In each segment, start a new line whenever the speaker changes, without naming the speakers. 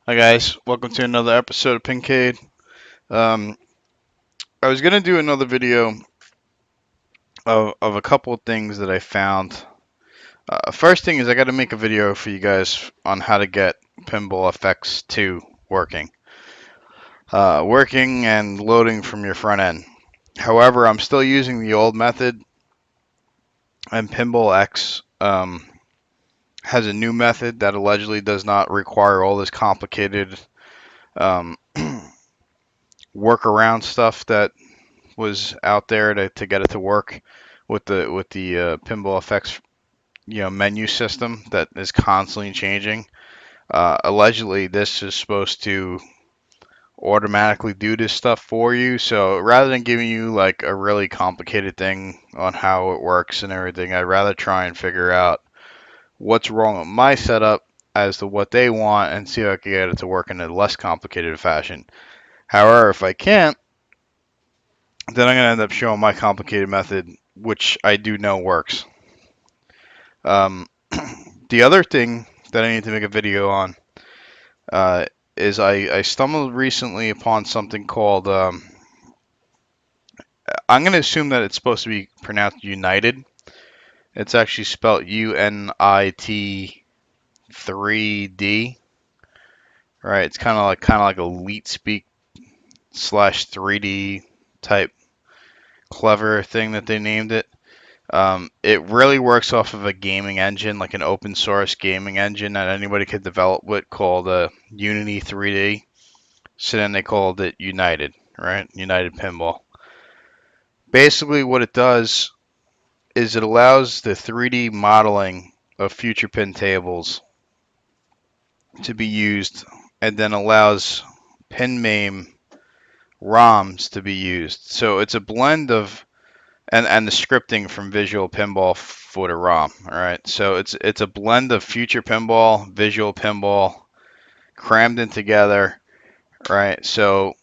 Hi guys, welcome to another episode of Pincade. Um, I was gonna do another video of a couple of things that I found. First thing is I got to make a video for you guys on how to get Pinball FX 2 working and loading from your front end. However, I'm still using the old method, and Pinball X has a new method that allegedly does not require all this complicated um, workaround stuff that was out there to get it to work with the pinball effects menu system that is constantly changing. Allegedly, this is supposed to automatically do this stuff for you. So rather than giving you like a really complicated thing on how it works and everything, I'd rather try and figure out what's wrong with my setup as to what they want and see if I can get it to work in a less complicated fashion. However, if I can't, then I'm going to end up showing my complicated method, which I do know works. Um, the other thing that I need to make a video on is I stumbled recently upon something called, I'm going to assume that it's supposed to be pronounced United. It's actually spelled UNIT 3D, right? It's kind of like elite speak slash 3D type clever thing that they named it. It really works off of a gaming engine, like an open source gaming engine that anybody could develop with called Unity 3D. So then they called it United, right? United Pinball. Basically, what it does is it allows the 3D modeling of future pin tables to be used and then allows PinMame ROMs to be used. So it's a blend of and the scripting from Visual Pinball for the ROM. All right, so it's a blend of future pinball, visual pinball, crammed in together. Right, so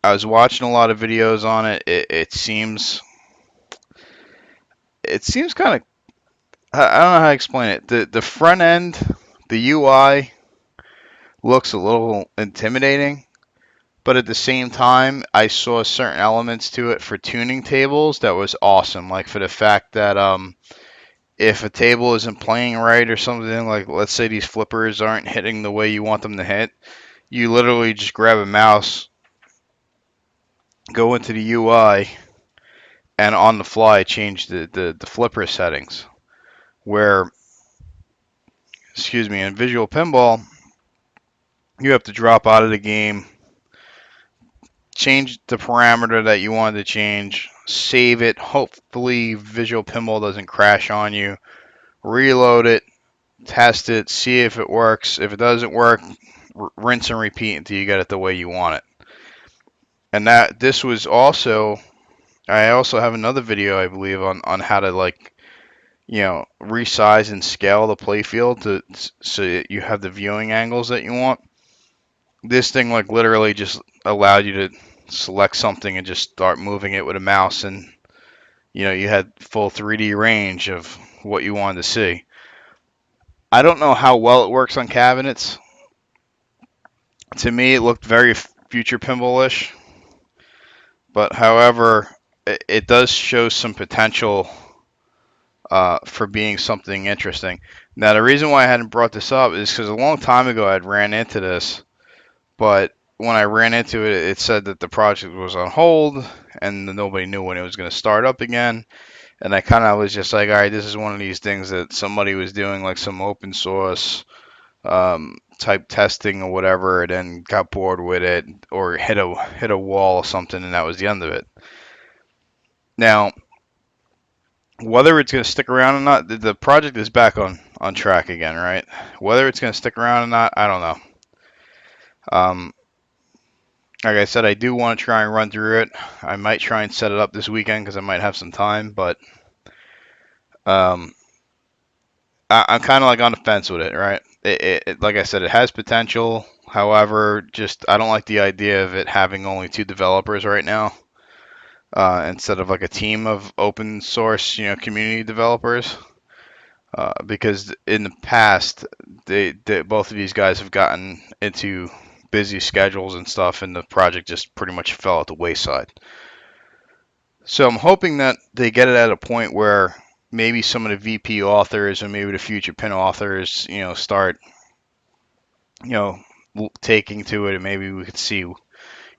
I was watching a lot of videos on it. It seems kind of, I don't know how to explain it. The front end, the UI looks a little intimidating, but at the same time, I saw certain elements to it for tuning tables that was awesome. Like for the fact that if a table isn't playing right or something, like let's say these flippers aren't hitting the way you want them to hit, you literally just grab a mouse, go into the UI, and on the fly change the flipper settings. Where, excuse me, in Visual Pinball, you have to drop out of the game, change the parameter that you wanted to change, save it. Hopefully, Visual Pinball doesn't crash on you. Reload it, test it, see if it works. If it doesn't work, rinse and repeat until you get it the way you want it. And that this was also, I also have another video I believe on how to like resize and scale the playfield so that you have the viewing angles that you want. This thing like literally just allowed you to select something and just start moving it with a mouse, and you had full 3D range of what you wanted to see. I don't know how well it works on cabinets. To me, it looked very future pinball-ish, but however, it does show some potential for being something interesting. Now, the reason why I hadn't brought this up is because a long time ago I had ran into this, but when I ran into it, it said that the project was on hold and nobody knew when it was going to start up again. And I kind of was just like, all right, this is one of these things that somebody was doing, like some open source type testing or whatever, and then got bored with it or hit a wall or something, and that was the end of it. Now, whether it's going to stick around or not, the project is back on track again, right? Whether it's going to stick around or not, I don't know. Like I said, I do want to try and run through it. I might try and set it up this weekend because I might have some time, but um, I'm kind of like on the fence with it, right? Like I said, it has potential. However, just I don't like the idea of it having only 2 developers right now, instead of like a team of open source, community developers. because in the past, both of these guys have gotten into busy schedules and stuff, and the project just pretty much fell at the wayside. So I'm hoping that they get it at a point where maybe some of the VP authors and maybe the future pin authors, start, you know, taking to it, and maybe we could see,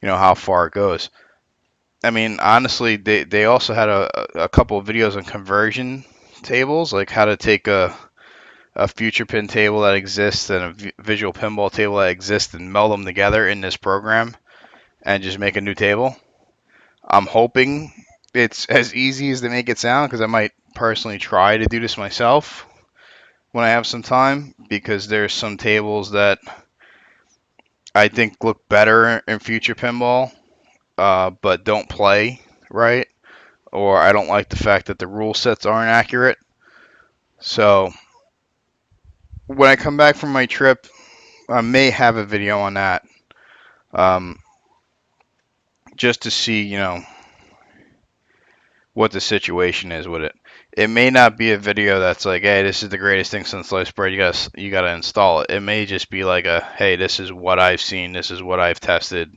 how far it goes. I mean, honestly, they also had a couple of videos on conversion tables, like how to take a future pin table that exists and a visual pinball table that exists and meld them together in this program and just make a new table. I'm hoping it's as easy as they make it sound, because I might personally try to do this myself when I have some time, because there's some tables that I think look better in future pinball, but don't play right, or I don't like the fact that the rule sets aren't accurate. So when I come back from my trip, I may have a video on that, um, just to see, what the situation is with it. It may not be a video that's like, hey, this is the greatest thing since sliced bread. You gotta install it. It may just be like a, hey, this is what I've seen, this is what I've tested,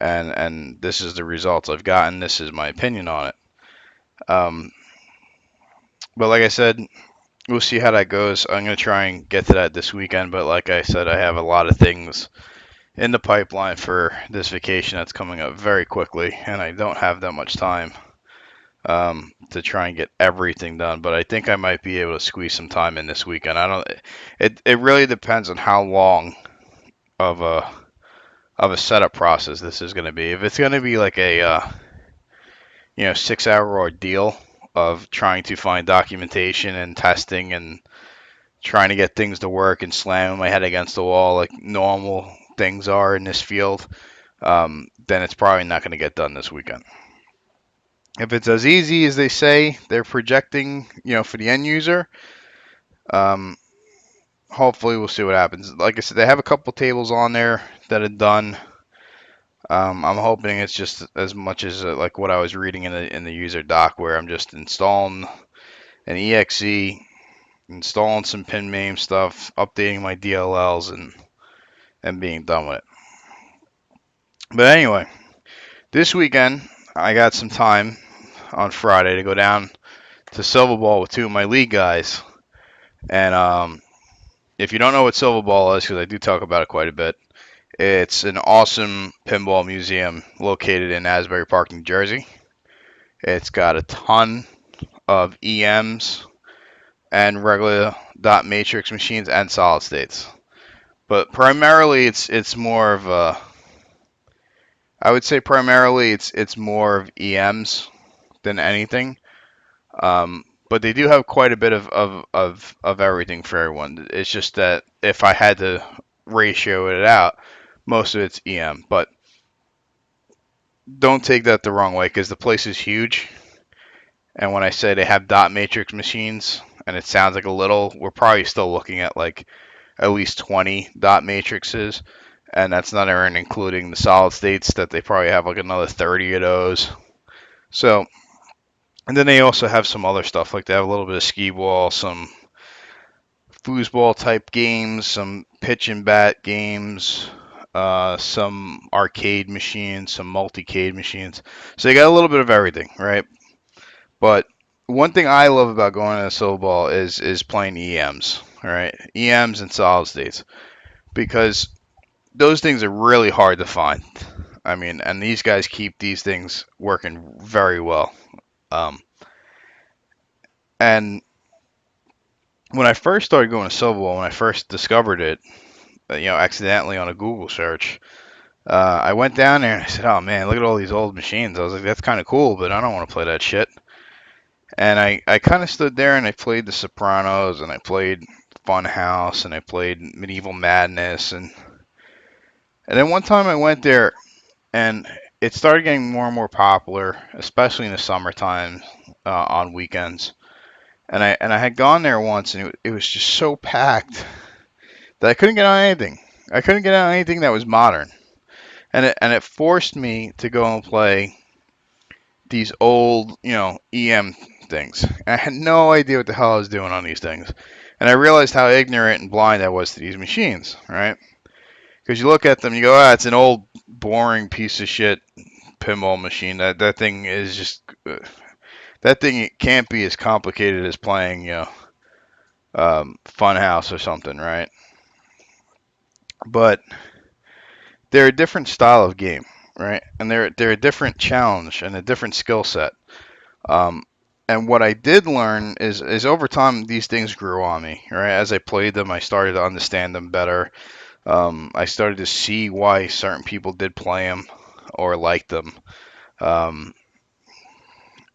and this is the results I've gotten. This is my opinion on it. Um, but like I said, we'll see how that goes. I'm gonna try and get to that this weekend. But like I said, I have a lot of things in the pipeline for this vacation that's coming up very quickly, and I don't have that much time to try and get everything done. But I think I might be able to squeeze some time in this weekend. I don't. It really depends on how long of a setup process this is going to be. If it's going to be like a 6-hour ordeal of trying to find documentation and testing and trying to get things to work and slamming my head against the wall like normal things are in this field, then it's probably not going to get done this weekend. If it's as easy as they say they're projecting, for the end user, um, hopefully we'll see what happens. Like I said, they have a couple tables on there that are done. I'm hoping it's just as much as like what I was reading in the user doc, where I'm just installing an exe, installing some pin name stuff, updating my DLLs, and being done with it. But anyway, this weekend I got some time on Friday to go down to Silver Ball with two of my league guys. And if you don't know what Silver Ball is, because I do talk about it quite a bit, it's an awesome pinball museum located in Asbury Park, New Jersey. It's got a ton of EMs and regular dot matrix machines and solid states. But primarily it's more of a, I would say primarily it's more of EMs than anything. But they do have quite a bit of everything for everyone. It's just that if I had to ratio it out, most of it's EM. But don't take that the wrong way, because the place is huge. And when I say they have dot matrix machines, and it sounds like a little, we're probably still looking at like at least 20 dot matrices. And that's not even including the solid states that they probably have like another 30 of those. So, and then they also have some other stuff, like they have a little bit of skee ball, some foosball type games, some pitch and bat games, some arcade machines, some multi-cade machines. So you got a little bit of everything, right? But one thing I love about going to the Silver Ball is playing EMs, right? EMs and solid states, because those things are really hard to find. I mean, and these guys keep these things working very well. Um, and when I first started going to Silver Ball, when I first discovered it, accidentally on a Google search, I went down there and I said, "Oh man, look at all these old machines." I was like, "That's kind of cool, but I don't want to play that shit." And I kind of stood there and I played The Sopranos and I played Funhouse and I played Medieval Madness, and then one time I went there and it started getting more and more popular, especially in the summertime, on weekends. And I had gone there once, and it was just so packed that I couldn't get on anything. I couldn't get on anything that was modern, and it forced me to go and play these old, EM things. I had no idea what the hell I was doing on these things. And I realized how ignorant and blind I was to these machines, right? Because you look at them, you go, it's an old, boring piece of shit pinball machine. That thing is just that thing it can't be as complicated as playing, Funhouse or something, right? But they're a different style of game, right? And they're a different challenge and a different skill set. Um, and what I did learn is over time these things grew on me, right? As I played them, I started to understand them better. I started to see why certain people did play them or liked them. Um,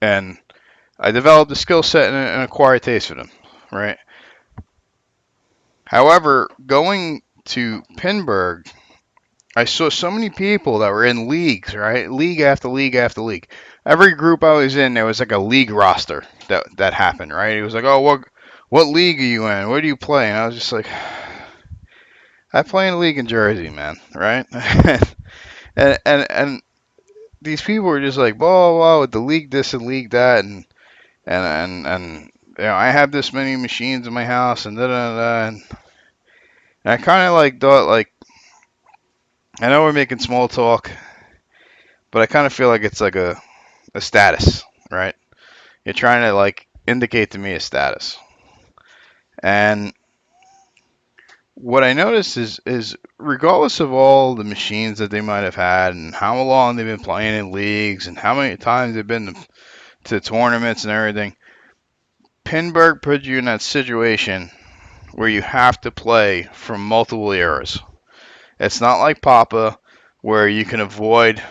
and I developed a skill set and an acquired taste for them, right? However, going to Pinburg, I saw so many people that were in leagues, right? League after league after league. Every group I was in, there was like a league roster that happened, right? It was like, oh, what league are you in? Where do you play? And I was just like, I play in a league in Jersey, man, right? and these people were just like, blah blah blah, with the league this and league that, and I have this many machines in my house, and da da da. And I kind of like thought like, I know we're making small talk, but I kind of feel like it's like a status, right? You're trying to like indicate to me a status. And what I noticed is regardless of all the machines that they might have had and how long they've been playing in leagues and how many times they've been to tournaments and everything, Pinburg puts you in that situation where you have to play from multiple eras. It's not like Papa where you can avoid,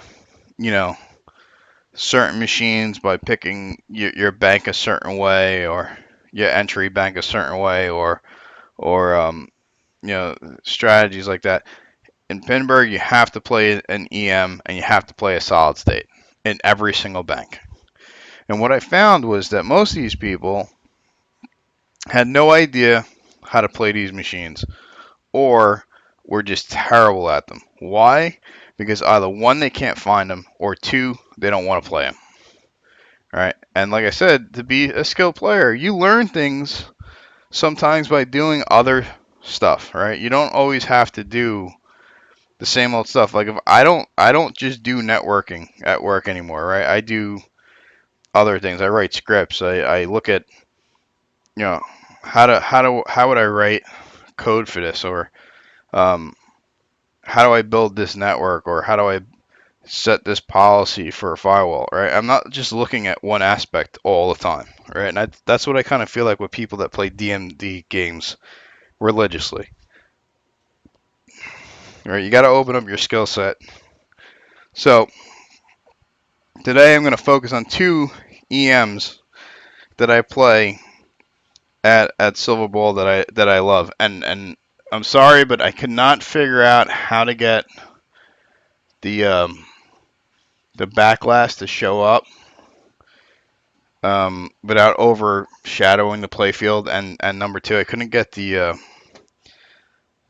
you know, certain machines by picking your bank a certain way or your entry bank a certain way or strategies like that. In Pinburg, you have to play an EM and you have to play a solid state in every single bank. And what I found was that most of these people had no idea how to play these machines or were just terrible at them. Why? Because either one, they can't find them, or two, they don't want to play them. Right? And like I said, to be a skilled player, you learn things sometimes by doing other stuff, right? You don't always have to do the same old stuff. Like if I don't just do networking at work anymore, right? I do other things. I write scripts. I look at, you know, how would I write code for this, or um, how do I build this network, or how do I set this policy for a firewall, right? I'm not just looking at one aspect all the time, right? And that's what I kind of feel like with people that play DMD games religiously, right? You got to open up your skill set. So today I'm going to focus on two EMs that I play at Silver Bowl that I love, and I'm sorry, but I could not figure out how to get the the backlash to show up without overshadowing the playfield, and number two, I couldn't get the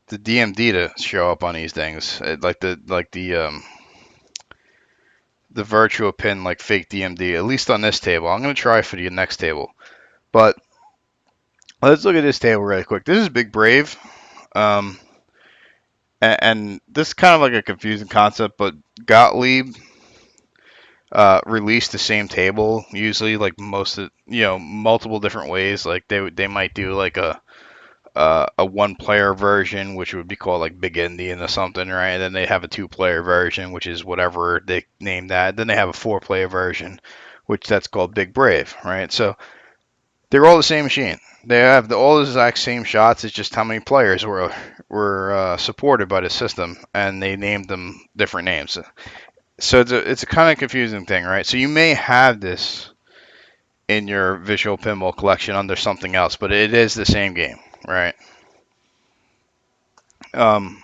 DMD to show up on these things, the virtual pin, like fake DMD, at least on this table. I'm gonna try for the next table, but let's look at this table really quick. This is Big Brave, um, and this is kind of like a confusing concept, but Gottlieb release the same table usually, like most of, multiple different ways. Like they might do like a one player version, which would be called like Big Indian or something, right? And then they have a two-player version, which is whatever they name that. Then they have a four-player version, which that's called Big Brave, right? So they're all the same machine. They have all the exact same shots. It's just how many players were supported by the system, and they named them different names. So it's a kind of confusing thing, right? So you may have this in your visual pinball collection under something else, but it is the same game, right? Um,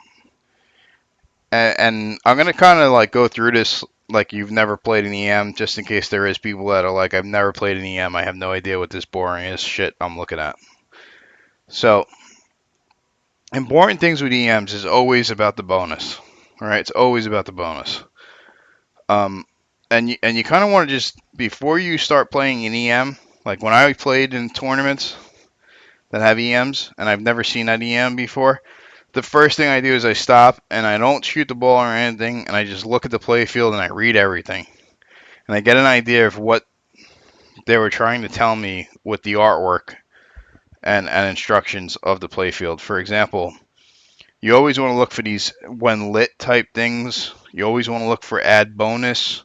and I'm gonna kind of like go through this like you've never played an EM, just in case there is people that are like, I've never played an EM, I have no idea what this boring is shit I'm looking at. So important things with EMs is always about the bonus, right? It's always about the bonus. Um, and you kind of want to just, before you start playing an EM, Like when I played in tournaments that have EMs, and I've never seen that EM before, the first thing I do is I stop and I don't shoot the ball or anything, and I just look at the play field and I read everything. And I get an idea of what they were trying to tell me with the artwork and instructions of the playfield. For example, you always want to look for these when lit type things. You always want to look for add bonus.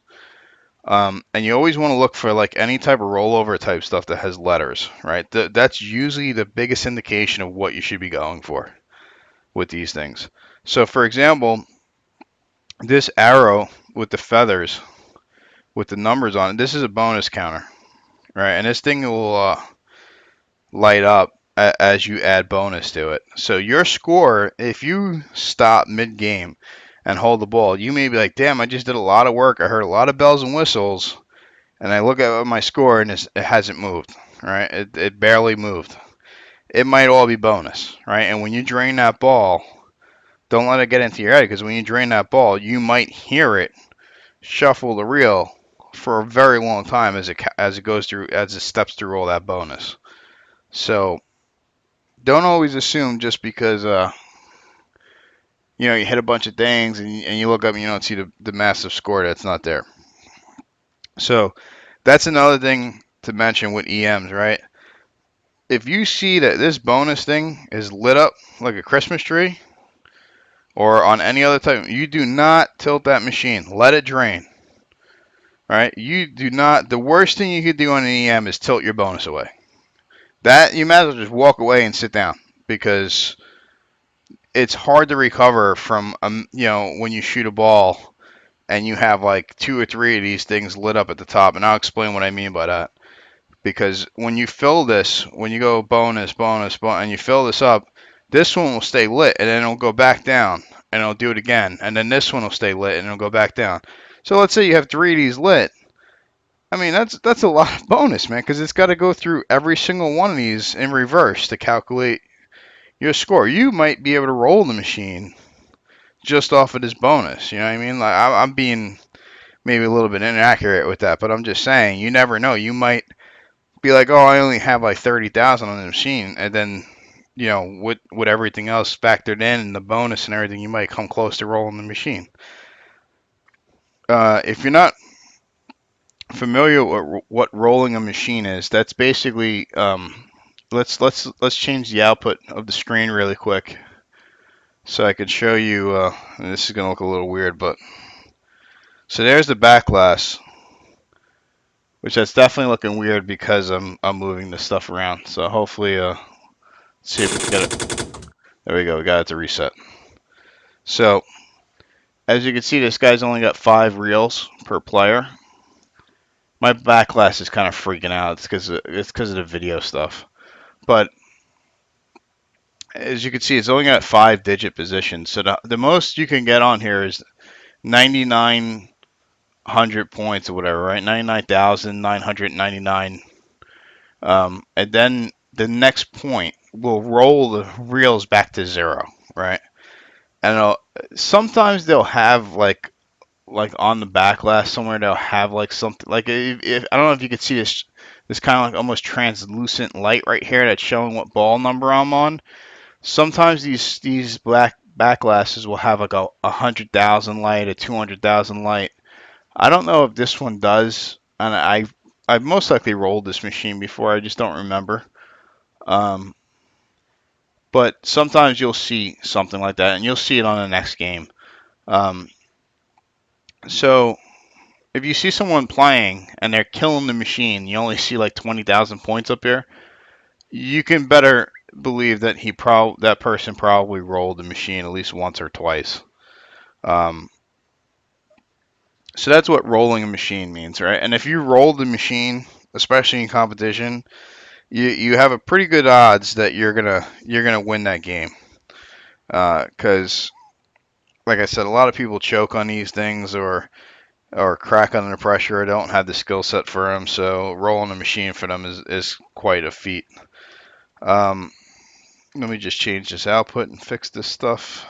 And you always want to look for like any type of rollover type stuff that has letters, right? That's usually the biggest indication of what you should be going for with these things. So, for example, this arrow with the feathers, with the numbers on it, this is a bonus counter, right? And this thing will light up as you add bonus to it. So your score, if you stop mid-game and hold the ball, you may be like, damn, I just did a lot of work. I heard a lot of bells and whistles, and I look at my score and it hasn't moved, right? It barely moved. It might all be bonus, right? And when you drain that ball, don't let it get into your head, because when you drain that ball, you might hear it shuffle the reel for a very long time as it goes through, as it steps through all that bonus. So don't always assume just because you hit a bunch of things and you look up and you don't see the massive score that's not there. So that's another thing to mention with EMs, right? If you see that this bonus thing is lit up like a Christmas tree or on any other type, you do not tilt that machine. Let it drain. Right? You do not. The worst thing you could do on an EM is tilt your bonus away. That you might as well just walk away and sit down, because it's hard to recover from when you shoot a ball and you have like two or three of these things lit up at the top. And I'll explain what I mean by that. Because when you fill this, when you go bonus, bonus, bonus, and you fill this up, this one will stay lit and then it'll go back down and it'll do it again. And then this one will stay lit and it'll go back down. So let's say you have three of these lit. I mean, that's a lot of bonus, man, because it's got to go through every single one of these in reverse to calculate your score. You might be able to roll the machine just off of this bonus. You know what I mean? Like I'm being maybe a little bit inaccurate with that, but I'm just saying, you never know. You might be like, oh, I only have like 30,000 on the machine, and then with everything else factored in and the bonus and everything, you might come close to rolling the machine. If you're not familiar with what rolling a machine is, that's basically let's change the output of the screen really quick so I can show you. And this is gonna look a little weird, but so there's the back glass, which that's definitely looking weird because I'm moving this stuff around. So hopefully, let's see if we can get it. There we go. We got it to reset. So as you can see, this guy's only got 5 reels per player. My back glass is kind of freaking out. It's because of the video stuff. But as you can see, it's only got 5-digit positions. So the most you can get on here is 9,900 points or whatever, right? 99,999. And then the next point will roll the reels back to 0, right? And sometimes they'll have like on the back glass somewhere, they'll have like something like, if I don't know if you could see this kind of like almost translucent light right here that's showing what ball number I'm on. Sometimes these black back glasses will have like a 100,000 light, a 200,000 light. I don't know if this one does, and I've most likely rolled this machine before. I just don't remember. Um, but sometimes you'll see something like that, and you'll see it on the next game. Um, so if you see someone playing and they're killing the machine, you only see like 20,000 points up here. You can better believe that that person probably rolled the machine at least once or twice. Um, so that's what rolling a machine means, right? And if you roll the machine, especially in competition, you have a pretty good odds that you're gonna win that game. Because like I said, a lot of people choke on these things or crack under pressure or don't have the skill set for them. So rolling a machine for them is quite a feat. Um, Let me just change this output and fix this stuff.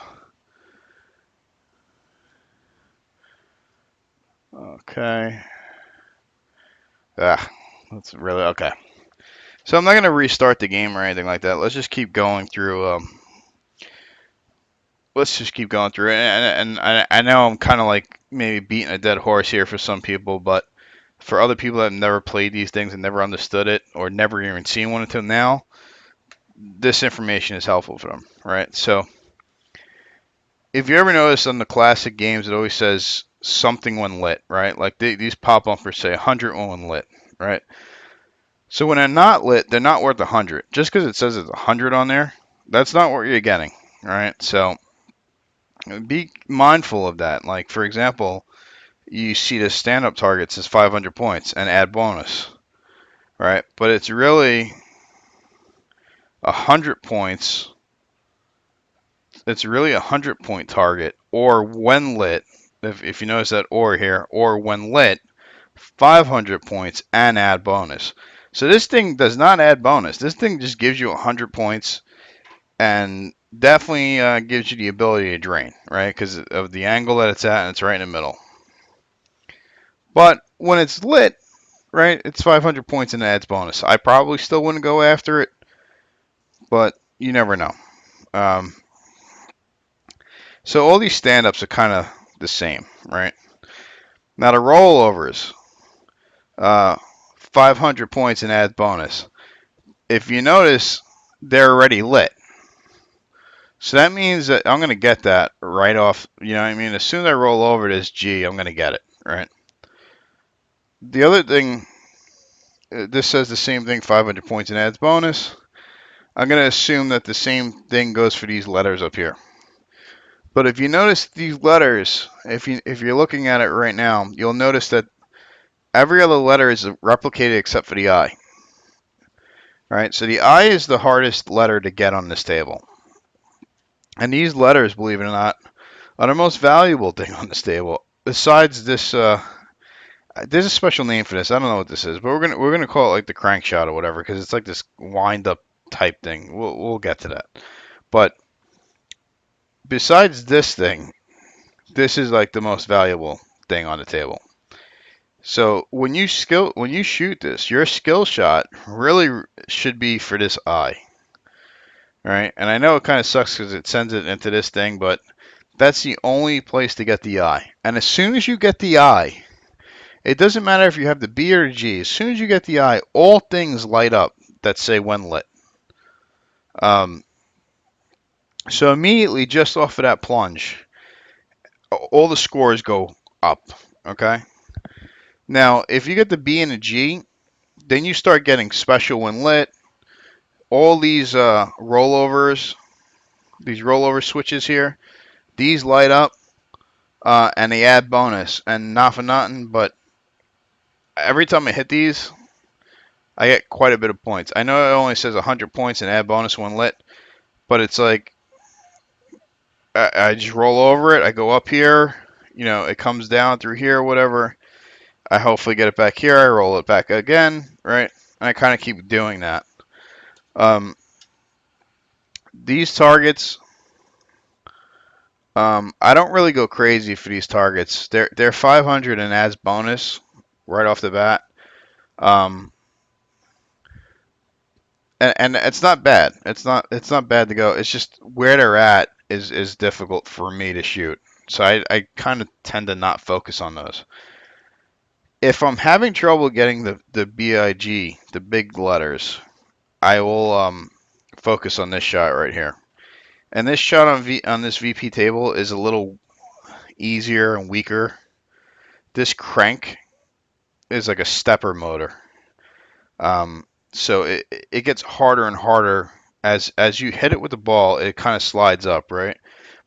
Okay. Ah, that's really okay. So I'm not going to restart the game or anything like that. Let's just keep going through. Let's just keep going through it. And I know I'm kind of like maybe beating a dead horse here for some people, but for other people that have never played these things and never understood it or never even seen one until now, this information is helpful for them, right? So if you ever notice on the classic games, it always says something when lit, right? Like these pop bumpers say 100 when lit, right? So when they're not lit, they're not worth 100. Just because it says it's 100 on there, that's not what you're getting, right? So be mindful of that. Like, for example, you see the stand-up target says 500 points and add bonus, right? But it's really 100 points. It's really a 100-point target, or when lit, if you notice that or here, or when lit, 500 points and add bonus. So this thing does not add bonus. This thing just gives you 100 points and definitely gives you the ability to drain, right? Because of the angle that it's at, and it's right in the middle. But when it's lit, right, it's 500 points and adds bonus. I probably still wouldn't go after it, but you never know. Um, so all these stand-ups are kind of the same, right? Now the rollovers, uh, 500 points and adds bonus. If you notice, they're already lit. So that means that I'm going to get that right off. You know what I mean? As soon as I roll over this G, I'm going to get it, right? The other thing, this says the same thing, 500 points and adds bonus. I'm going to assume that the same thing goes for these letters up here. But if you notice these letters, if you're looking at it right now, you'll notice that every other letter is replicated except for the I. All right, so the I is the hardest letter to get on this table. And these letters, believe it or not, are the most valuable thing on this table. Besides this, there's a special name for this. I don't know what this is, but we're gonna call it like the crankshot or whatever, because it's like this wind up type thing. We'll get to that. But besides this thing, this is like the most valuable thing on the table. So when you shoot this, your skill shot really should be for this eye. All right, and I know it kind of sucks because it sends it into this thing, but that's the only place to get the eye. And as soon as you get the eye, it doesn't matter if you have the B or the G. As soon as you get the eye, all things light up that say when lit. Um, so immediately, just off of that plunge, all the scores go up. Okay. Now, if you get the B and the G, then you start getting special when lit. All these rollovers, these rollover switches here, these light up and they add bonus. And not for nothing, but every time I hit these, I get quite a bit of points. I know it only says 100 points and add bonus when lit, but it's like I just roll over it. I go up here, you know, it comes down through here, whatever. I hopefully get it back here. I roll it back again, right? And I kind of keep doing that. These targets, I don't really go crazy for these targets. They're 500 and adds bonus right off the bat. Um, and it's not bad. It's not bad to go. It's just where they're at is difficult for me to shoot. So I kind of tend to not focus on those. If I'm having trouble getting the BIG, the big letters, I will focus on this shot right here. And this shot on this VP table is a little easier and weaker. This crank is like a stepper motor. So it gets harder and harder as you hit it with the ball. It kind of slides up, right?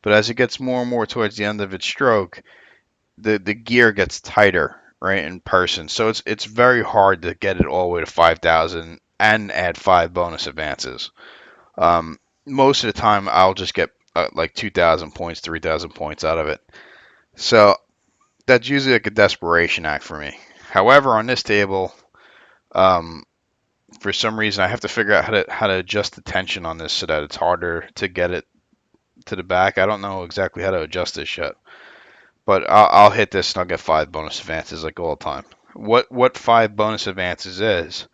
But as it gets more and more towards the end of its stroke, the gear gets tighter, right, in person. So it's very hard to get it all the way to 5,000 and add 5 bonus advances. Most of the time, I'll just get like 2,000 points, 3,000 points out of it. So that's usually like a desperation act for me. However, on this table, um, for some reason, I have to figure out how to adjust the tension on this so that it's harder to get it to the back. I don't know exactly how to adjust this yet, but I'll hit this and I'll get 5 bonus advances like all the time. What 5 bonus advances is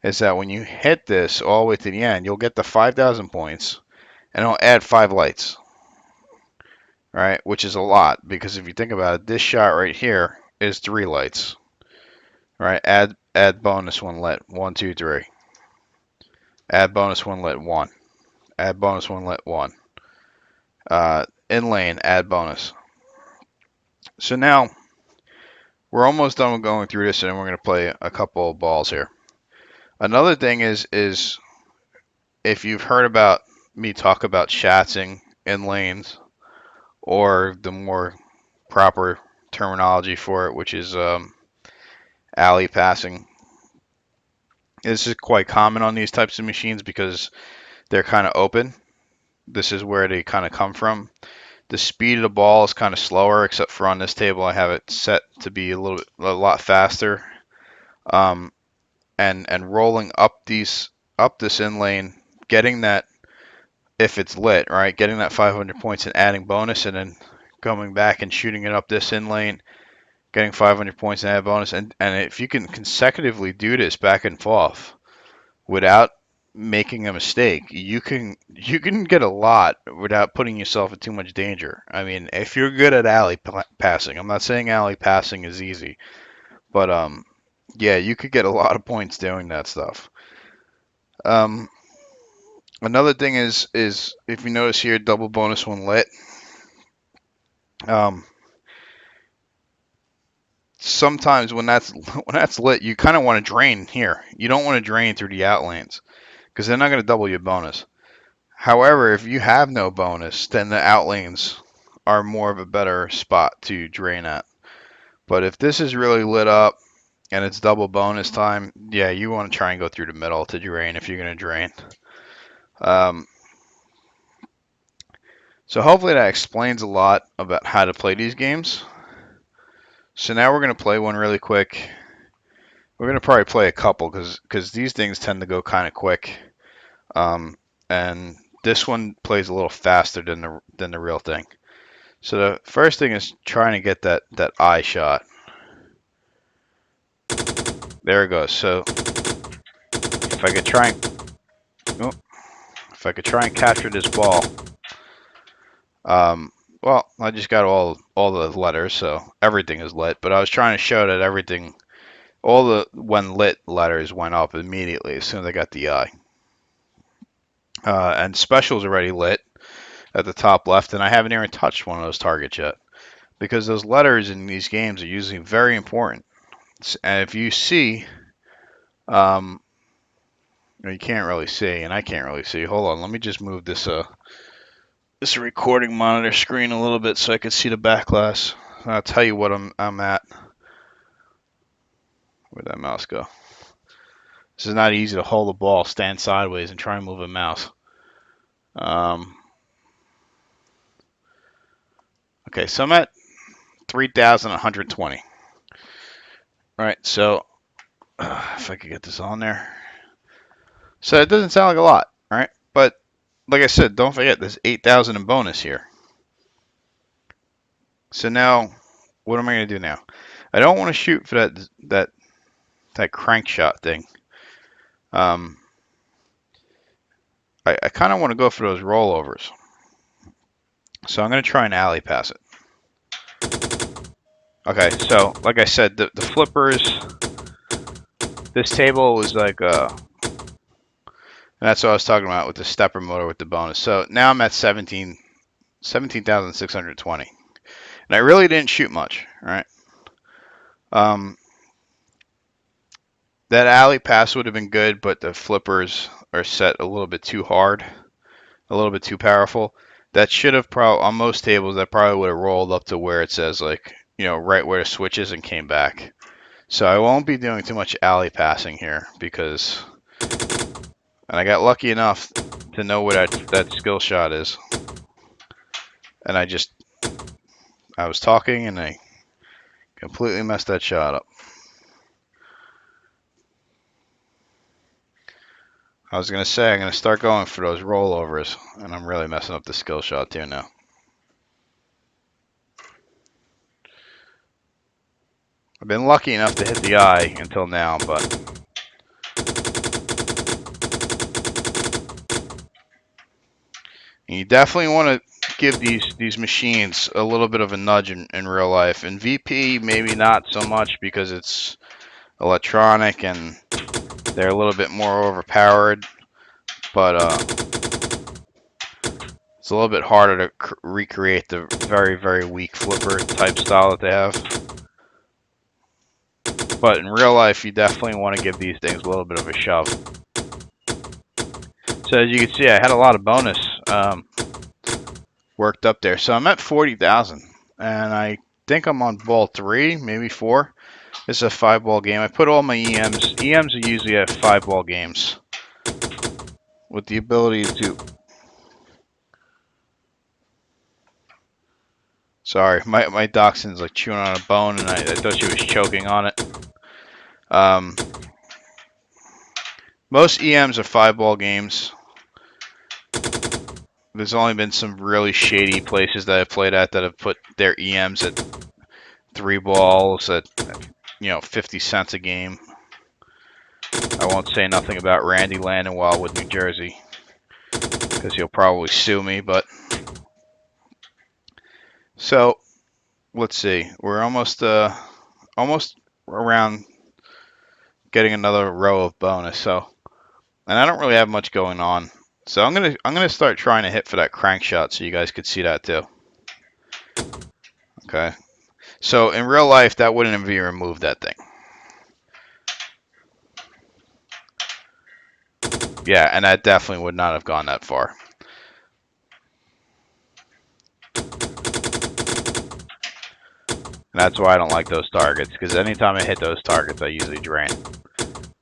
is that when you hit this all the way to the end, you'll get the 5,000 points, and it'll add 5 lights, right? Which is a lot, because if you think about it, this shot right here is 3 lights, right? Add bonus 1 lit, 1, 2, 3. Add bonus 1 lit, 1. Add bonus 1 lit, 1. In lane, add bonus. So now we're almost done with going through this, and we're going to play a couple of balls here. Another thing is if you've heard about me talk about shatzing in lanes, or the more proper terminology for it, which is alley passing. This is quite common on these types of machines because they're kind of open. This is where they kind of come from. The speed of the ball is kind of slower, except for on this table I have it set to be a lot faster. And rolling up this in lane, getting that, if it's lit, right, getting that 500 points and adding bonus, and then coming back and shooting it up this in lane, getting 500 points and add bonus, and if you can consecutively do this back and forth without making a mistake, you can get a lot without putting yourself in too much danger. I mean, if you're good at alley passing, I'm not saying alley passing is easy, but yeah, you could get a lot of points doing that stuff. Another thing is if you notice here, double bonus 1 lit. Sometimes when that's lit, you kind of want to drain here. You don't want to drain through the out lanes because they're not going to double your bonus. However, if you have no bonus, then the out lanes are more of a better spot to drain at. But if this is really lit up and it's double bonus time, yeah, you want to try and go through the middle to drain if you're going to drain. So hopefully that explains a lot about how to play these games. So now we're going to play one really quick. We're going to probably play a couple because these things tend to go kind of quick. And this one plays a little faster than the real thing. So the first thing is trying to get that eye shot. There it goes. So if I could try and capture this ball, well, I just got all the letters, so everything is lit. But I was trying to show that everything, all the when lit letters went up immediately as soon as I got the eye. And special's already lit at the top left, and I haven't even touched one of those targets yet, because those letters in these games are usually very important. And if you see, you can't really see, and I can't really see. Hold on, let me just move this this recording monitor screen a little bit so I can see the back glass. I'll tell you what I'm at. Where'd that mouse go? This is not easy to hold the ball, stand sideways, and try and move a mouse. Okay, so I'm at 3,120. All right, so if I could get this on there. So it doesn't sound like a lot, all right? But like I said, don't forget there's 8,000 in bonus here. So now, what am I going to do now? I don't want to shoot for that crank shot thing. I kind of want to go for those rollovers. So I'm going to try and alley pass it. Okay, so like I said, the flippers, this table was like, and that's what I was talking about with the stepper motor with the bonus. So now I'm at 17,620. And I really didn't shoot much, right? That alley pass would have been good, but the flippers are set a little bit too hard, a little bit too powerful. That should have on most tables, that probably would have rolled up to where it says, like, right where the switch is and came back. So I won't be doing too much alley passing here because, and I got lucky enough to know where that skill shot is. And I was talking and I completely messed that shot up. I was going to say I'm going to start going for those rollovers, and I'm really messing up the skill shot too now. I've been lucky enough to hit the eye until now, but And you definitely want to give these machines a little bit of a nudge in real life. In VP, maybe not so much because it's electronic and they're a little bit more overpowered, but it's a little bit harder to recreate the very, very weak flipper type style that they have. But in real life, you definitely want to give these things a little bit of a shove. So as you can see, I had a lot of bonus worked up there. So I'm at 40,000, and I think I'm on ball 3, maybe 4. It's a 5-ball game. I put all my EMs. EMs are usually at 5-ball games with the ability to... Sorry, my dachshund's like chewing on a bone, and I thought she was choking on it. Most EMs are 5-ball games. There's only been some really shady places that I've played at that have put their EMs at 3 balls at 50 cents a game. I won't say nothing about Randy Land in Wildwood, New Jersey, because he'll probably sue me. But so let's see, we're almost around getting another row of bonus. So, and I don't really have much going on. So I'm gonna start trying to hit for that crank shot so you guys could see that too. Okay. So in real life, that wouldn't have even removed that thing. Yeah, and that definitely would not have gone that far. And that's why I don't like those targets, because anytime I hit those targets, I usually drain.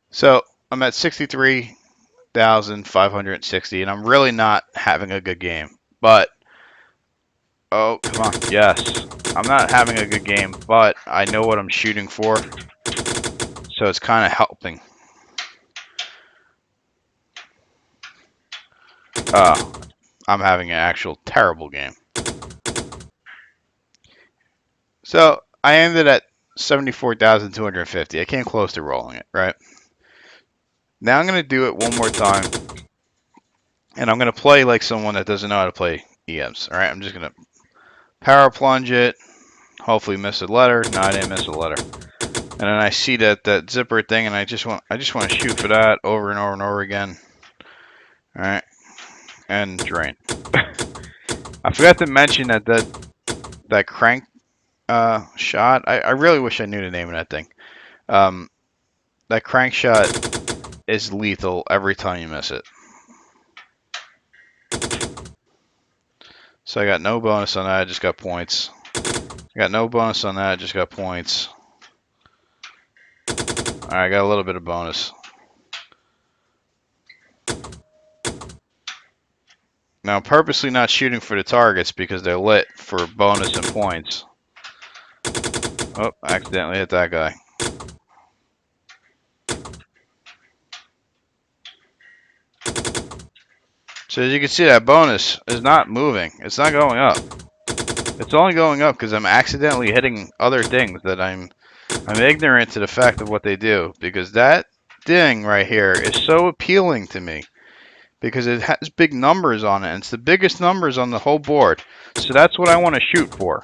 So I'm at 63,560, and I'm really not having a good game. But, oh, come on, yes. I'm not having a good game, but I know what I'm shooting for, so it's kind of helping. I'm having an actual terrible game. So I ended at 74,250. I came close to rolling it, right? Now I'm going to do it one more time, and I'm going to play like someone that doesn't know how to play EMs, all right? I'm just going to power plunge it, hopefully miss a letter. No, I didn't miss a letter. And then I see that zipper thing, and I just want to shoot for that over and over and over again. All right, and drain. I forgot to mention that crank shot. I really wish I knew the name of that thing. That crank shot is lethal every time you miss it. So I got no bonus on that, I just got points. I got no bonus on that, I just got points. Alright, I got a little bit of bonus. Now I'm purposely not shooting for the targets because they're lit for bonus and points. Oh, I accidentally hit that guy. So as you can see, that bonus is not moving. It's not going up. It's only going up because I'm accidentally hitting other things that I'm ignorant to the fact of what they do. Because that thing right here is so appealing to me. Because it has big numbers on it. And it's the biggest numbers on the whole board. So that's what I want to shoot for.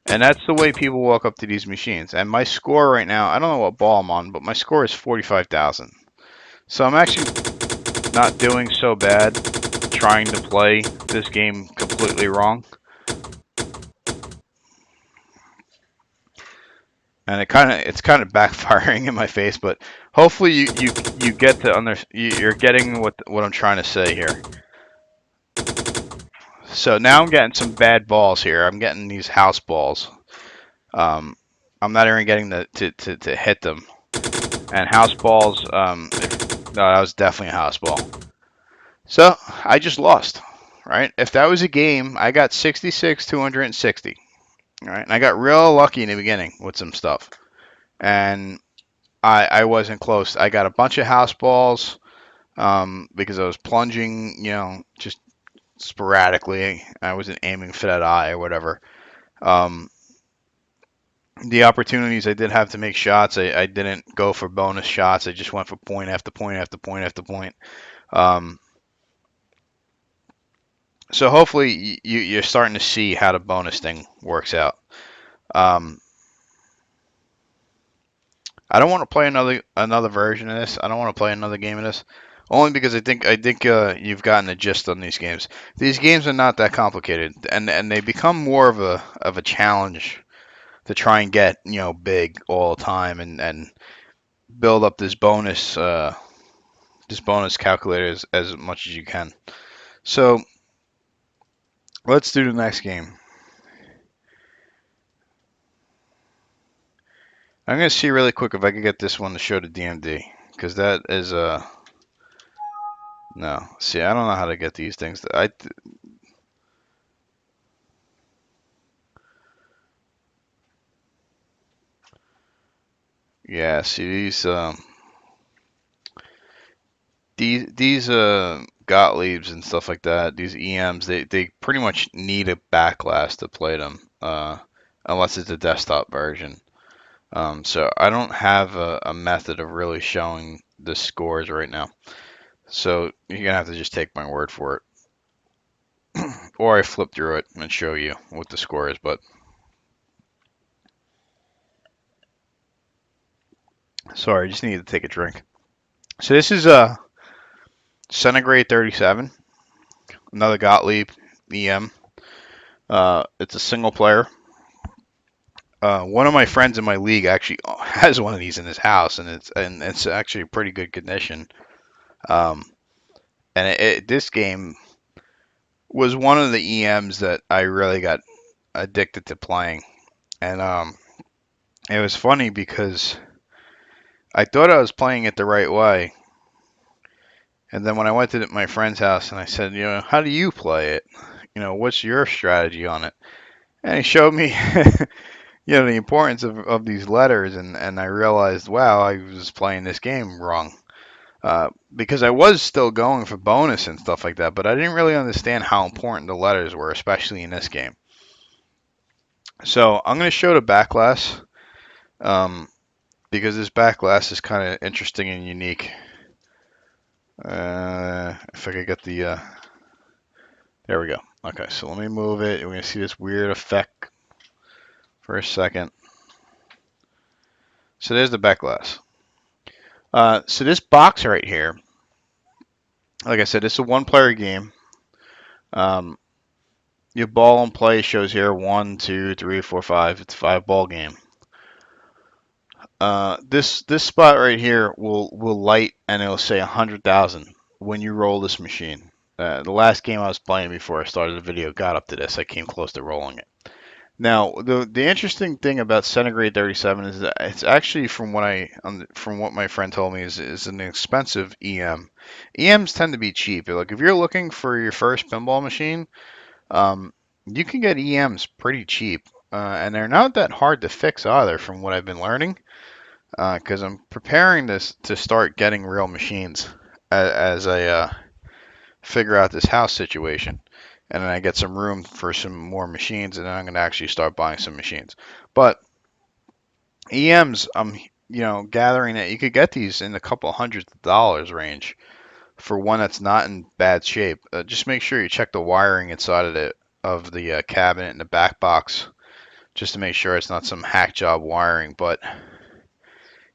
And that's the way people walk up to these machines. And my score right now, I don't know what ball I'm on, but my score is 45,000. So I'm actually not doing so bad trying to play this game completely wrong. And it's kind of backfiring in my face, but hopefully you get to you're getting what I'm trying to say here. So now I'm getting some bad balls here. I'm getting these house balls. I'm not even getting to hit them. And house balls, no, that was definitely a house ball. So I just lost, right? If that was a game, I got 66,260. All right, and I got real lucky in the beginning with some stuff, and I wasn't close. I got a bunch of house balls because I was plunging, just sporadically. I wasn't aiming for that eye or whatever. The opportunities I did have to make shots, I didn't go for bonus shots. I just went for point after point after point after point. So hopefully you're starting to see how the bonus thing works out. Um, I don't want to play another version of this. I don't want to play another game of this, only because I think you've gotten the gist on these games. These games are not that complicated, and they become more of a challenge to try and get big all the time and build up this bonus calculator as much as you can. So let's do the next game. I'm gonna see really quick if I can get this one to show the DMD because that is no. See, I don't know how to get these things. Yeah. See these Gottliebs and stuff like that. These EMs they pretty much need a backlash to play them. Unless it's a desktop version. So I don't have a method of really showing the scores right now. So you're gonna have to just take my word for it, or I flip through it and show you what the score is. But sorry, I just need to take a drink. So this is a Centigrade 37, another Gottlieb EM. It's a single player. One of my friends in my league actually has one of these in his house, and it's actually a pretty good condition. Um, and this game was one of the EMs that I really got addicted to playing. And it was funny because I thought I was playing it the right way. And then when I went to my friend's house and I said, how do you play it? What's your strategy on it? And he showed me, the importance of these letters. And I realized, wow, I was playing this game wrong. Because I was still going for bonus and stuff like that, but I didn't really understand how important the letters were, especially in this game. So I'm going to show the backlash. Because this backlash is kind of interesting and unique. If I could get there we go. Okay, so let me move it. We're gonna see this weird effect for a second. So there's the backlash. So this box right here, like I said, it's a one-player game. Um, your ball and play shows here 1, 2, 3, 4, 5. It's a 5-ball game. This spot right here will light and it'll say 100,000 when you roll this machine. The last game I was playing before I started the video got up to this. I came close to rolling it. Now, the interesting thing about Centigrade 37 is that it's actually from what my friend told me is an expensive EM. EMs tend to be cheap. Like if you're looking for your first pinball machine, um, you can get EMs pretty cheap, and they're not that hard to fix either, from what I've been learning. Because I'm preparing this to start getting real machines as I figure out this house situation, and then I get some room for some more machines, and then I'm going to actually start buying some machines. But EMs, I'm gathering that you could get these in a couple hundreds of dollars range for one that's not in bad shape. Just make sure you check the wiring inside of the cabinet and the back box, just to make sure it's not some hack job wiring. But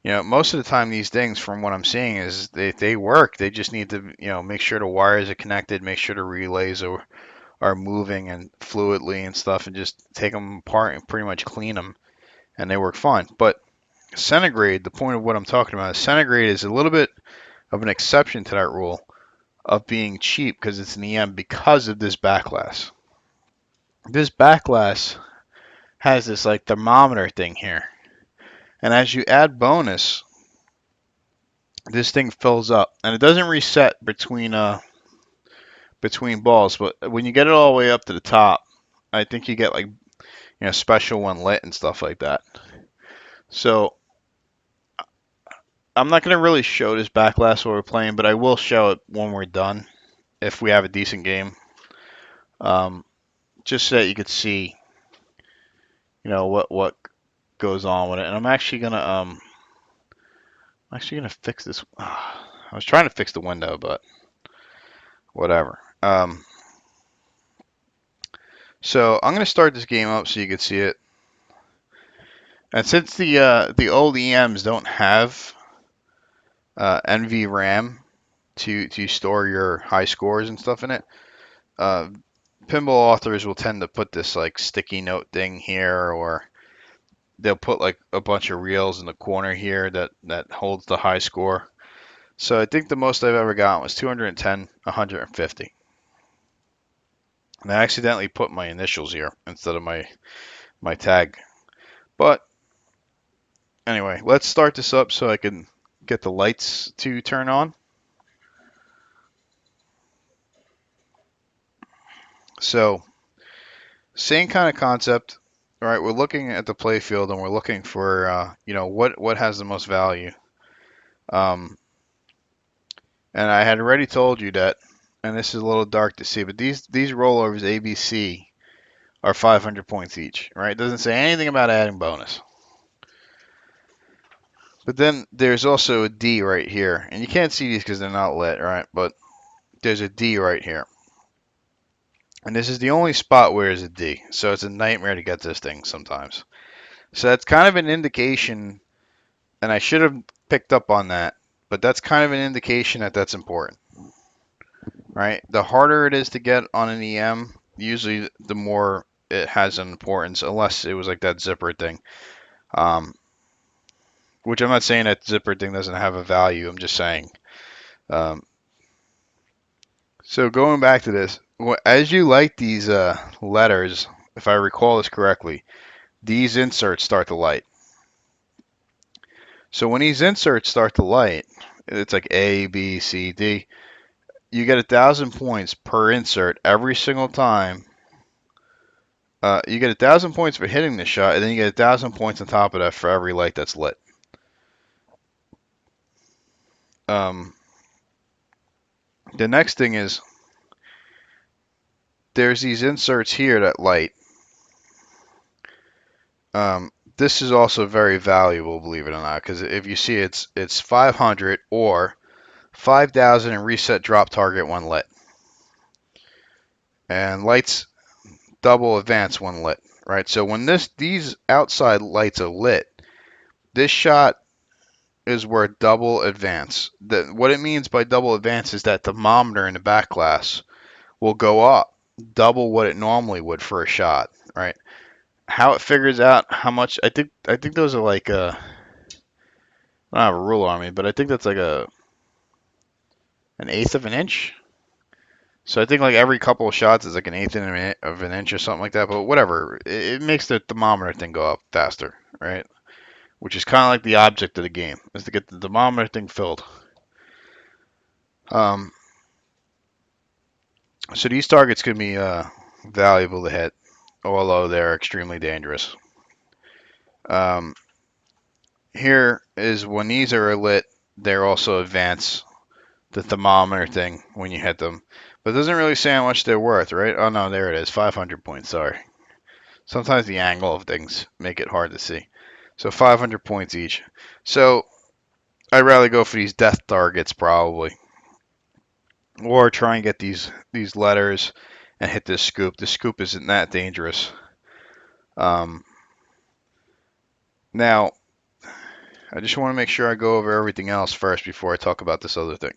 most of the time these things, from what I'm seeing, is they work. They just need to, make sure the wires are connected, make sure the relays are moving and fluidly and stuff, and just take them apart and pretty much clean them, and they work fine. But Centigrade, the point of what I'm talking about is Centigrade is a little bit of an exception to that rule of being cheap because it's an EM because of this backlash. This backlash has this like thermometer thing here, and as you add bonus, this thing fills up, and it doesn't reset between balls. But when you get it all the way up to the top, I think you get like special one lit and stuff like that. So I'm not going to really show this backlash while we're playing, but I will show it when we're done if we have a decent game. Just so that you could see, what goes on with it. And I'm actually gonna fix this. I was trying to fix the window, but whatever. So I'm going to start this game up so you can see it. And since the old EMs don't have NVRAM to store your high scores and stuff in it, uh, pinball authors will tend to put this like sticky note thing here, or they'll put like a bunch of reels in the corner here that holds the high score. So I think the most I've ever gotten was 210, 150. And I accidentally put my initials here instead of my tag. But anyway, let's start this up so I can get the lights to turn on. So, same kind of concept. All right, we're looking at the play field and we're looking for, what has the most value. Um, and I had already told you that, and this is a little dark to see, but these rollovers ABC are 500 points each. Right? It doesn't say anything about adding bonus. But then there's also a D right here, and you can't see these because they're not lit, right? But there's a D right here. And this is the only spot where there's a D, so it's a nightmare to get this thing sometimes. So that's kind of an indication, and I should have picked up on that, but that's kind of an indication that that's important, right? The harder it is to get on an EM, usually the more it has an importance, unless it was like that zipper thing. Which I'm not saying that zipper thing doesn't have a value. I'm just saying. Um, so going back to this, as you light these letters, if I recall this correctly, these inserts start to light. So when these inserts start to light, it's like A, B, C, D. You get 1,000 points per insert every single time. You get 1,000 points for hitting the shot, and then you get 1,000 points on top of that for every light that's lit. The next thing is there's these inserts here that light. This is also very valuable, believe it or not, because if you see it's 500 or 5,000 and reset drop target when lit, and lights double advance when lit, right? So when these outside lights are lit, this shot is worth double advance. What it means by double advance is that thermometer in the back glass will go up double what it normally would for a shot, right? How it figures out how much, I think those are like I don't have a ruler on me, but I think that's like an eighth of an inch. So I think like every couple of shots is like an eighth of an inch or something like that. But whatever, it makes the thermometer thing go up faster, right? Which is kind of like the object of the game, is to get the thermometer thing filled. Um, so these targets can be valuable to hit, although they're extremely dangerous. Um, Here is when these are lit, they're also advance the thermometer thing when you hit them. But it doesn't really say how much they're worth, right? Oh no, there it is, 500 points, sorry. Sometimes the angle of things make it hard to see. So 500 points each. So I'd rather go for these death targets probably. Or try and get these letters and hit this scoop. The scoop isn't that dangerous. Now, I just want to make sure I go over everything else first before I talk about this other thing.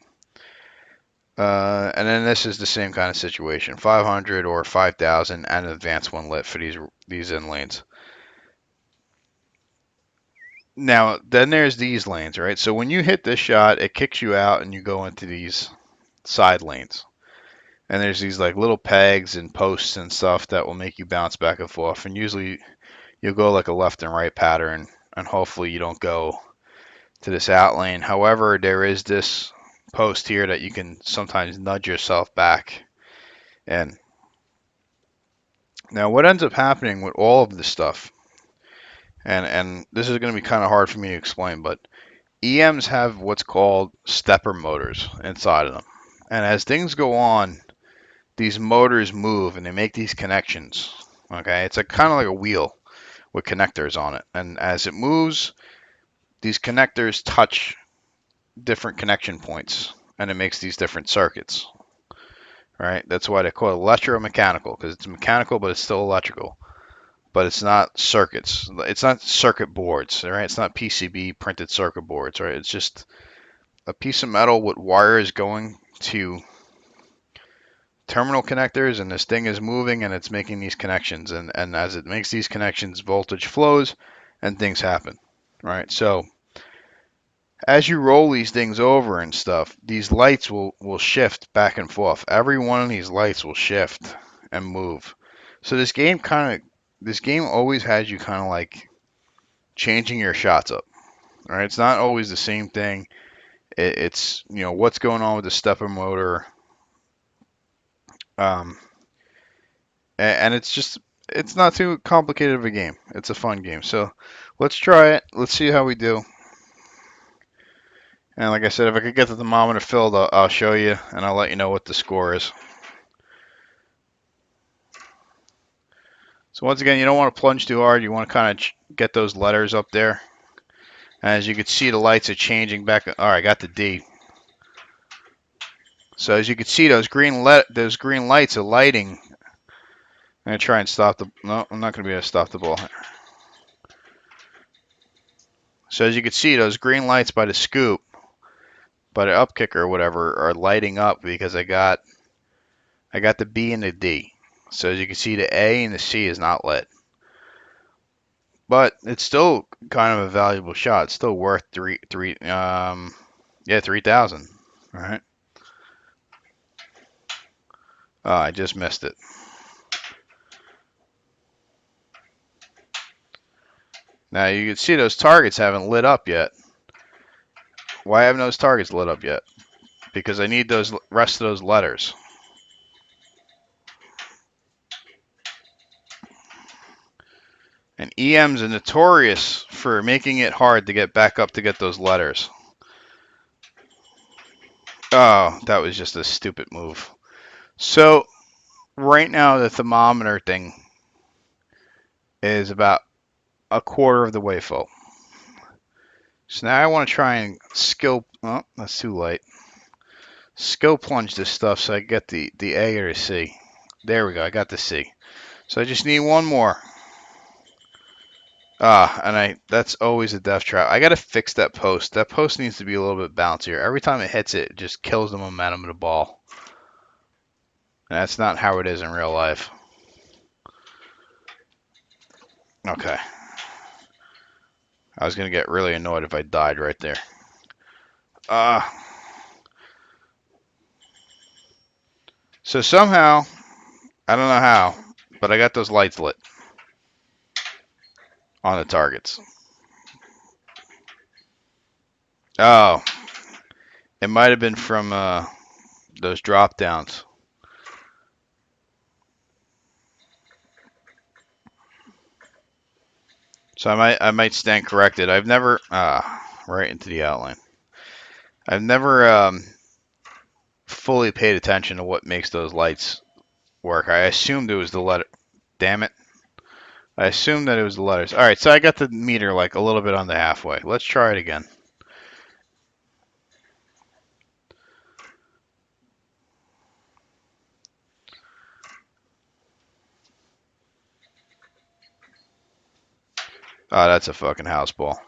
And then this is the same kind of situation. 500 or 5,000 and an advanced one lit for these in lanes. Now, then there's these lanes, right? So when you hit this shot, it kicks you out and you go into these side lanes. And there's these like little pegs and posts and stuff that will make you bounce back and forth. And usually you'll go like a left and right pattern, and hopefully you don't go to this out lane. However, there is this post here that you can sometimes nudge yourself back. And now what ends up happening with all of this stuff, and this is going to be kind of hard for me to explain, but EMs have what's called stepper motors inside of them. And as things go on, these motors move and they make these connections. Okay, it's a kind of like a wheel with connectors on it. And as it moves, these connectors touch different connection points and it makes these different circuits. right? That's why they call it electromechanical, because it's mechanical, but it's still electrical. But it's not circuits. It's not circuit boards, right? It's not PCB printed circuit boards, right? It's just a piece of metal with wires going to terminal connectors, and this thing is moving and it's making these connections, and as it makes these connections, voltage flows and things happen, right? So as you roll these things over and stuff, these lights will shift back and forth. Every one of these lights will shift and move. So this game always has you kind of like changing your shots up. All right, it's not always the same thing. It's what's going on with the stepper motor, um, and it's not too complicated of a game. It's a fun game. So let's try it. Let's see how we do. And like I said, if I could get the thermometer filled, I'll show you and I'll let you know what the score is. So once again, you don't want to plunge too hard. You want to kind of get those letters up there. And as you can see, the lights are changing back. All right, I got the D. So as you can see, those green lights are lighting. I'm gonna try and stop the. No, I'm not gonna be able to stop the ball. So as you can see, those green lights by the scoop, by the up kicker or whatever, are lighting up because I got the B and the D. So as you can see, the A and the C is not lit. But it's still kind of a valuable shot. It's still worth 3,000. All right. Oh, I just missed it. Now you can see those targets haven't lit up yet. Why haven't those targets lit up yet? Because I need those rest of those letters. And EMs are notorious for making it hard to get back up to get those letters. Oh, that was just a stupid move. So right now the thermometer thing is about a quarter of the way full. So now I want to try and oh, that's too light. Skill plunge this stuff so I get the A or the C. There we go, I got the C. So I just need one more. And that's always a death trap. I gotta fix that post. That post needs to be a little bit bouncier. Every time it hits it, it just kills the momentum of the ball. And that's not how it is in real life. Okay. I was gonna get really annoyed if I died right there. So somehow, I don't know how, but I got those lights lit on the targets. Oh, it might have been from those drop downs. So I might stand corrected. I've never right into the outline. I've never fully paid attention to what makes those lights work. I assumed it was the letter. Damn it. I assumed that it was the letters. All right, so I got the meter like a little bit on the halfway. Let's try it again. Oh, that's a fucking house ball.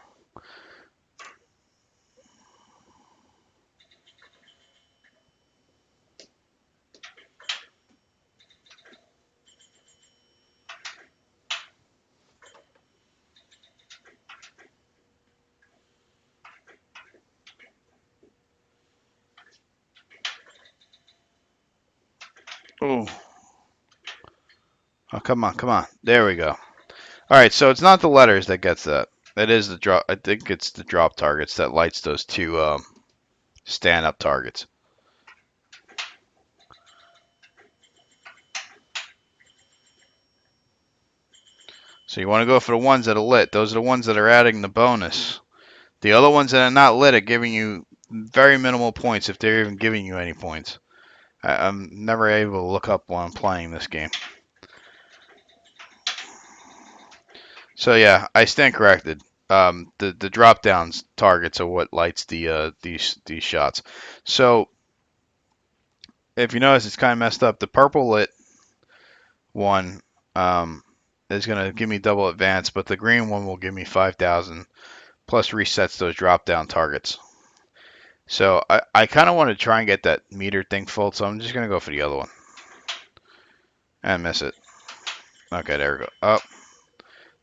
Ooh. Oh, come on, come on. There we go. All right, so it's not the letters that gets that. It is the drop. I think it's the drop targets that lights those two stand-up targets. So you want to go for the ones that are lit. Those are the ones that are adding the bonus. The other ones that are not lit are giving you very minimal points, if they're even giving you any points. I'm never able to look up while I'm playing this game. So yeah, I stand corrected. The drop downs targets are what lights these shots. So if you notice, it's kind of messed up. The purple lit one is going to give me double advance, but the green one will give me 5,000 plus resets those drop down targets. So I kind of want to try and get that meter thing full, so I'm just going to go for the other one. And miss it. Okay, there we go. Oh,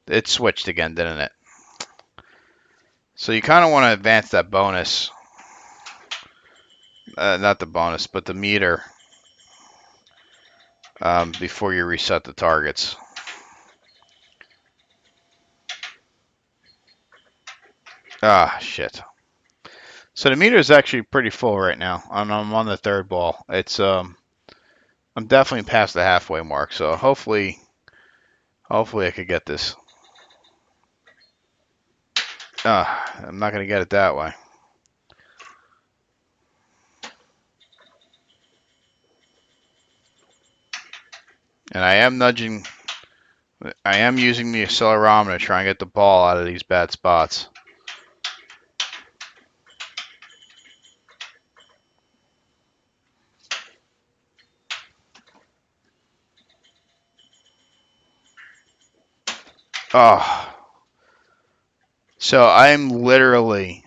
it switched again, didn't it? So you kind of want to advance that bonus. Not the bonus, but the meter before you reset the targets. Ah, shit. So the meter is actually pretty full right now. I'm on the third ball. I'm definitely past the halfway mark, so hopefully I could get this. I'm not gonna get it that way. And I am nudging. I am using the accelerometer to try and get the ball out of these bad spots. Oh, so I'm literally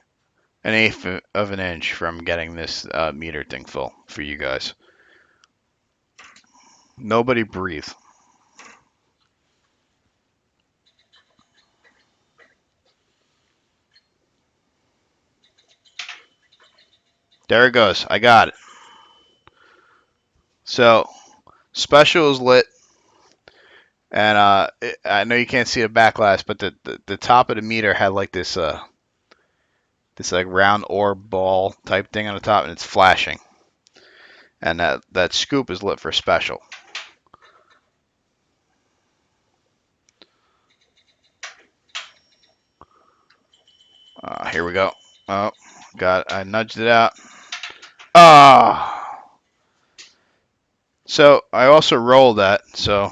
an eighth of an inch from getting this meter thing full for you guys. Nobody breathe. There it goes. I got it. So special is lit, and I know you can't see a backlash, but the top of the meter had like this like round orb ball type thing on the top, and it's flashing. And that scoop is lit for special. Here we go. Oh, got it. I nudged it out. Ah. So I also rolled that. So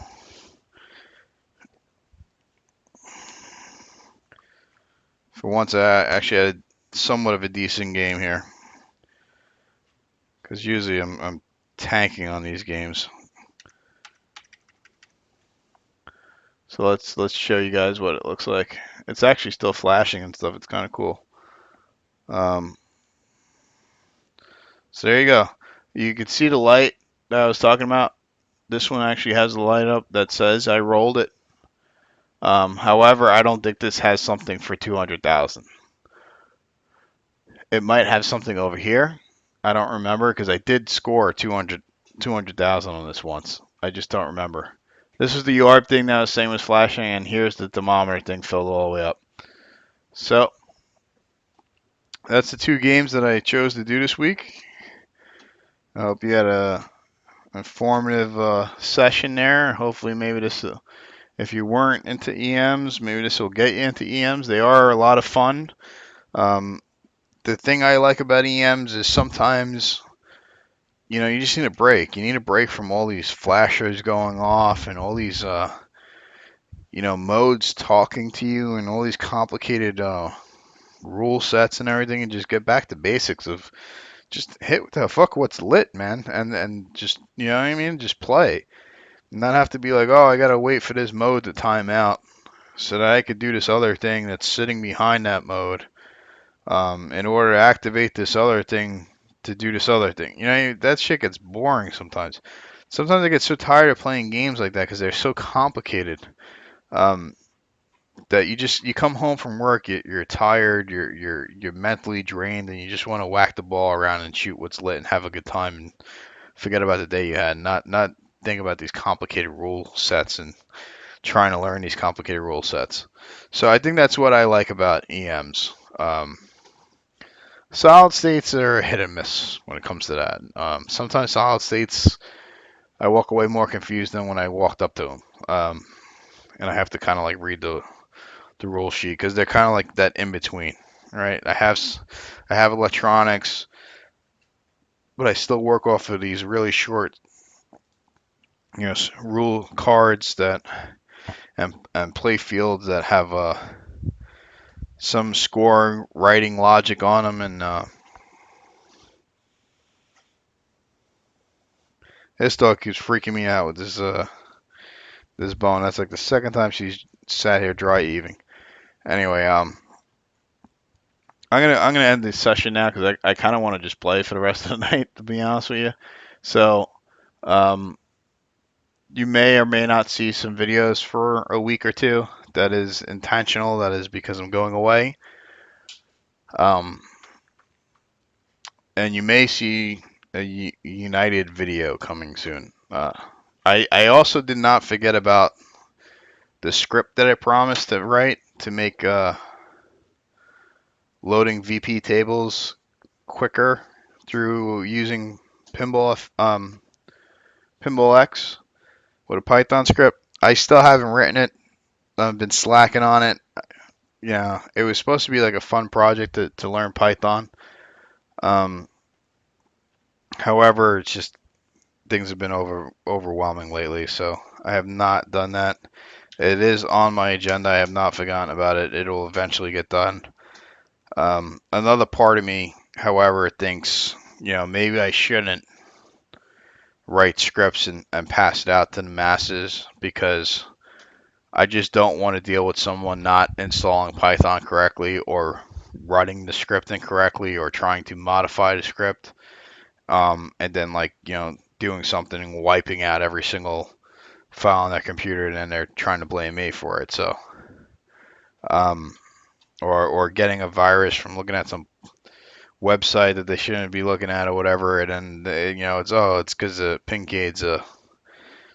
for once, I actually had somewhat of a decent game here. Because usually I'm tanking on these games. So let's show you guys what it looks like. It's actually still flashing and stuff. It's kind of cool. So there you go. You can see the light that I was talking about. This one actually has a light up that says I rolled it. However, I don't think this has something for 200,000. It might have something over here. I don't remember because I did score 200,000 on this once. I just don't remember. This is the orb thing that I was saying was flashing, and here's the thermometer thing filled all the way up. So that's the two games that I chose to do this week. I hope you had a informative session there. Hopefully, maybe this, if you weren't into EMs, maybe this will get you into EMs. They are a lot of fun. The thing I like about EMs is sometimes, you just need a break. You need a break from all these flashers going off and all these, modes talking to you and all these complicated rule sets and everything, and just get back to basics of just hit the fuck what's lit, man, and just you know what I mean, just play, not have to be like, oh, I gotta wait for this mode to time out so that I could do this other thing that's sitting behind that mode, in order to activate this other thing to do this other thing. That shit gets boring sometimes. Sometimes I get so tired of playing games like that because they're so complicated. Um, that you come home from work, you're tired, you're mentally drained, and you just want to whack the ball around and shoot what's lit and have a good time and forget about the day you had, not think about these complicated rule sets and trying to learn these complicated rule sets. So I think that's what I like about EMs. Solid states are hit and miss when it comes to that. Sometimes solid states I walk away more confused than when I walked up to them, and I have to kind of like read the rule sheet because they're kind of like that in between, right? I have electronics, but I still work off of these really short, rule cards that and play fields that have some score writing logic on them, and This dog keeps freaking me out with this bone. That's like the second time she's sat here dry heaving. Anyway, I'm gonna end this session now because I kind of want to just play for the rest of the night, to be honest with you. So, um, you may or may not see some videos for a week or two. That is intentional. That is because I'm going away. Um, and you may see a United video coming soon. I also did not forget about the script that I promised to write to make loading VP tables quicker through using Pinball X with a Python script. I still haven't written it. I've been slacking on it. Yeah, it was supposed to be like a fun project to learn Python. Um, However, it's just things have been overwhelming lately, so I have not done that. It is on my agenda. I have not forgotten about it. It will eventually get done. Another part of me, however, thinks, maybe I shouldn't write scripts and pass it out to the masses because I just don't want to deal with someone not installing Python correctly or running the script incorrectly or trying to modify the script. And then doing something and wiping out every single file on their computer and then they're trying to blame me for it. So, um, or getting a virus from looking at some website that they shouldn't be looking at or whatever, and then it's because of Pincade's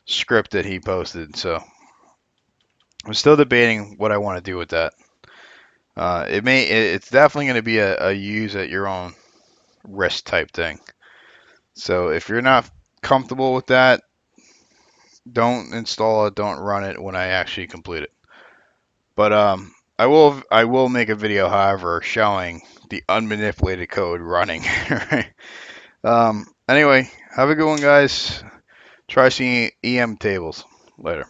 script that he posted. So I'm still debating what I want to do with that. It's definitely going to be a use at your own risk type thing. So if you're not comfortable with that, don't install it, don't run it when I actually complete it. But I will make a video, however, showing the unmanipulated code running. Anyway, have a good one, guys. Try seeing EM tables later.